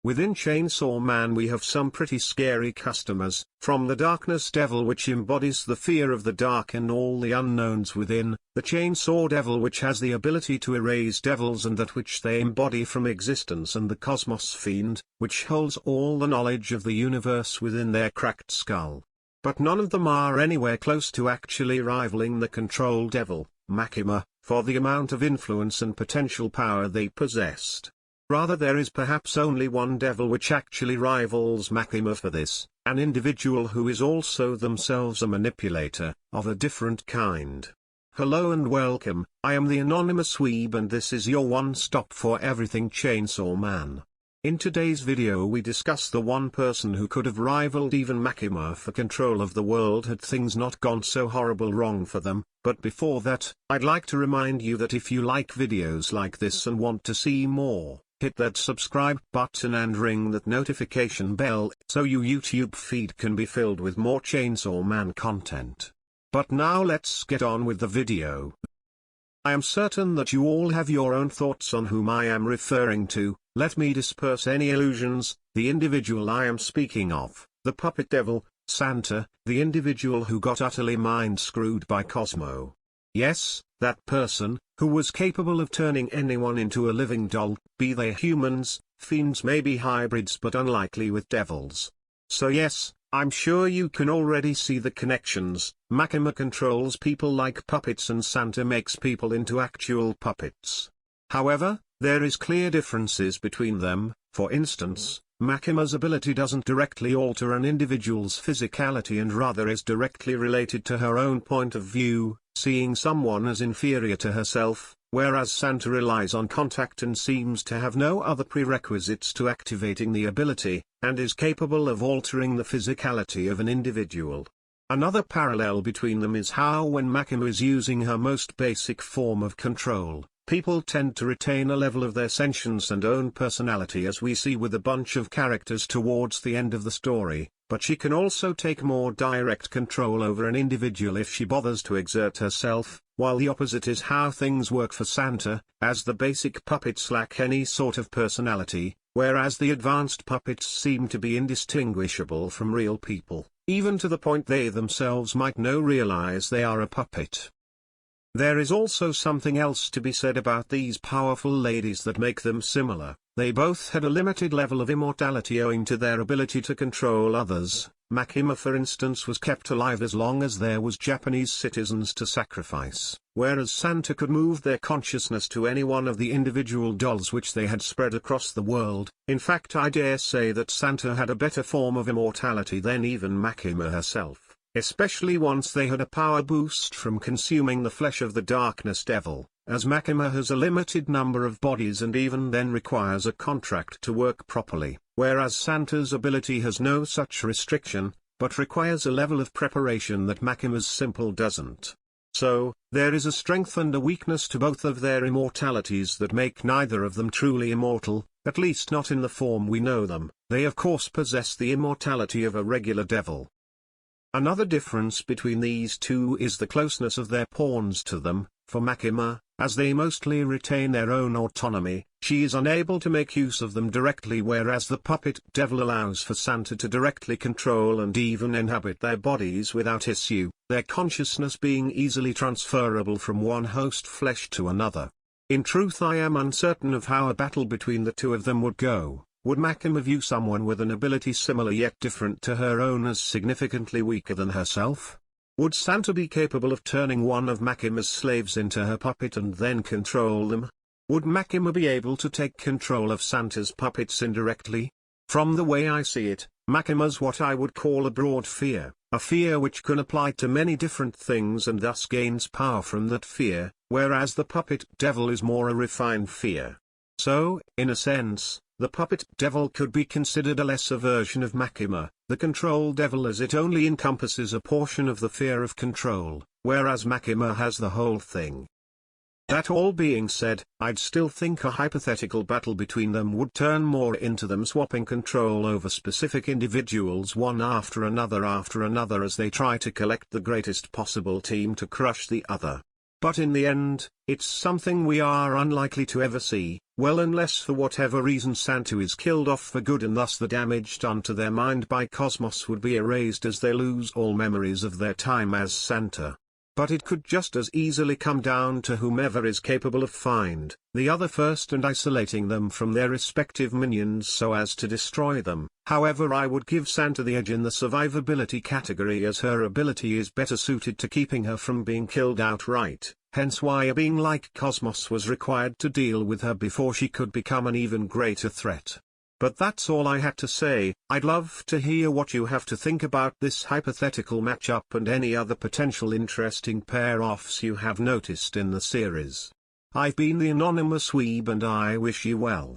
Within Chainsaw Man we have some pretty scary customers, from the Darkness Devil, which embodies the fear of the dark and all the unknowns within, the Chainsaw Devil, which has the ability to erase devils and that which they embody from existence, and the Cosmos Fiend, which holds all the knowledge of the universe within their cracked skull. But none of them are anywhere close to actually rivaling the Control Devil, Makima, for the amount of influence and potential power they possessed. Rather, there is perhaps only one devil which actually rivals Makima for this, an individual who is also themselves a manipulator, of a different kind. Hello and welcome, I am the Anonymous Weeb and this is your one-stop for everything Chainsaw Man. In today's video we discuss the one person who could have rivaled even Makima for control of the world had things not gone so horrible wrong for them, but before that, I'd like to remind you that if you like videos like this and want to see more, hit that subscribe button and ring that notification bell so your YouTube feed can be filled with more Chainsaw Man content. But now let's get on with the video. I am certain that you all have your own thoughts on whom I am referring to. Let me disperse any illusions. The individual I am speaking of, the puppet devil, Santa, the individual who got utterly mind-screwed by Cosmo. Yes, that person, who was capable of turning anyone into a living doll, be they humans, fiends, maybe hybrids, but unlikely with devils. So yes, I'm sure you can already see the connections. Makima controls people like puppets and Santa makes people into actual puppets. However, there is clear differences between them. For instance, Makima's ability doesn't directly alter an individual's physicality and rather is directly related to her own point of view, seeing someone as inferior to herself, whereas Santa relies on contact and seems to have no other prerequisites to activating the ability, and is capable of altering the physicality of an individual. Another parallel between them is how when Makima is using her most basic form of control, people tend to retain a level of their sentience and own personality, as we see with a bunch of characters towards the end of the story, but she can also take more direct control over an individual if she bothers to exert herself, while the opposite is how things work for Santa, as the basic puppets lack any sort of personality, whereas the advanced puppets seem to be indistinguishable from real people, even to the point they themselves might realize they are a puppet. There is also something else to be said about these powerful ladies that make them similar. They both had a limited level of immortality owing to their ability to control others. Makima, for instance, was kept alive as long as there was Japanese citizens to sacrifice, whereas Santa could move their consciousness to any one of the individual dolls which they had spread across the world. In fact, I dare say that Santa had a better form of immortality than even Makima herself, especially once they had a power boost from consuming the flesh of the Darkness Devil, as Makima has a limited number of bodies and even then requires a contract to work properly, whereas Santa's ability has no such restriction, but requires a level of preparation that Makima's simple doesn't. So, there is a strength and a weakness to both of their immortalities that make neither of them truly immortal, at least not in the form we know them. They of course possess the immortality of a regular devil. Another difference between these two is the closeness of their pawns to them. For Makima, as they mostly retain their own autonomy, she is unable to make use of them directly, whereas the puppet devil allows for Santa to directly control and even inhabit their bodies without issue, their consciousness being easily transferable from one host flesh to another. In truth, I am uncertain of how a battle between the two of them would go. Would Makima view someone with an ability similar yet different to her own as significantly weaker than herself? Would Santa be capable of turning one of Makima's slaves into her puppet and then control them? Would Makima be able to take control of Santa's puppets indirectly? From the way I see it, Makima's what I would call a broad fear, a fear which can apply to many different things and thus gains power from that fear, whereas the puppet devil is more a refined fear. So, in a sense, the puppet devil could be considered a lesser version of Makima, the control devil, as it only encompasses a portion of the fear of control, whereas Makima has the whole thing. That all being said, I'd still think a hypothetical battle between them would turn more into them swapping control over specific individuals one after another as they try to collect the greatest possible team to crush the other. But in the end, it's something we are unlikely to ever see, well unless for whatever reason Santa is killed off for good and thus the damage done to their mind by Cosmos would be erased as they lose all memories of their time as Santa. But it could just as easily come down to whomever is capable of find the other first and isolating them from their respective minions so as to destroy them. However, I would give Santa the edge in the survivability category as her ability is better suited to keeping her from being killed outright, hence why a being like Cosmos was required to deal with her before she could become an even greater threat. But that's all I had to say. I'd love to hear what you have to think about this hypothetical matchup and any other potential interesting pair-offs you have noticed in the series. I've been the Anonymous Weeb and I wish you well.